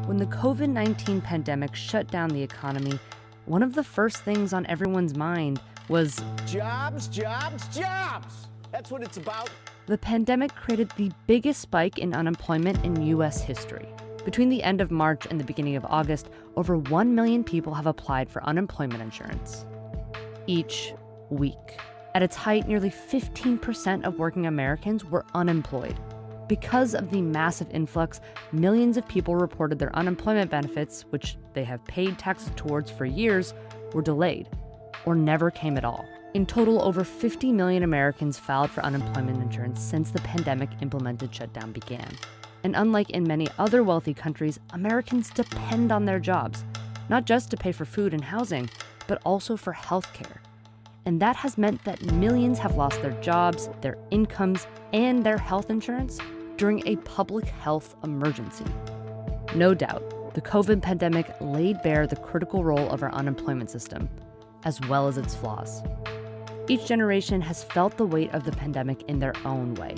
When the COVID-19 pandemic shut down the economy, one of the first things on everyone's mind was jobs, jobs, jobs. That's what it's about. the pandemic created the biggest spike in unemployment in U.S. history. Between the end of March and the beginning of August, over 1 million people have applied for unemployment insurance each week. At its height, nearly 15% of working Americans were unemployed. Because of the massive influx, millions of people reported their unemployment benefits, which they have paid taxes towards for years, were delayed or never came at all. In total, over 50 million Americans filed for unemployment insurance since the pandemic-implemented shutdown began. And unlike in many other wealthy countries, Americans depend on their jobs, not just to pay for food and housing, but also for healthcare. And that has meant that millions have lost their jobs, their incomes, and their health insurance during a public health emergency. No doubt, the COVID pandemic laid bare the critical role of our unemployment system, as well as its flaws. Each generation has felt the weight of the pandemic in their own way,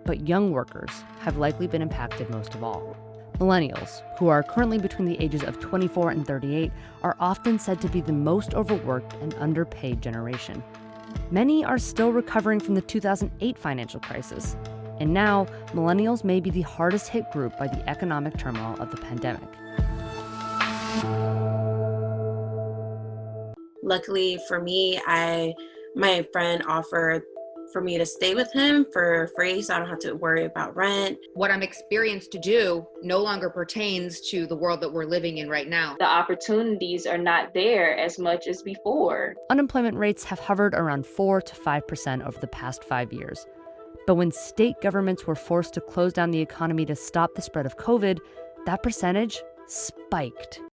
but young workers have likely been impacted most of all. Millennials, who are currently between the ages of 24 and 38, are often said to be the most overworked and underpaid generation. Many are still recovering from the 2008 financial crisis, and now millennials may be the hardest hit group by the economic turmoil of the pandemic. Luckily for me, my friend offered for me to stay with him for free, so I don't have to worry about rent. What I'm experienced to do no longer pertains to the world that we're living in right now. The opportunities are not there as much as before. Unemployment rates have hovered around 4 to 5% over the past 5 years. But when state governments were forced to close down the economy to stop the spread of COVID, that percentage spiked.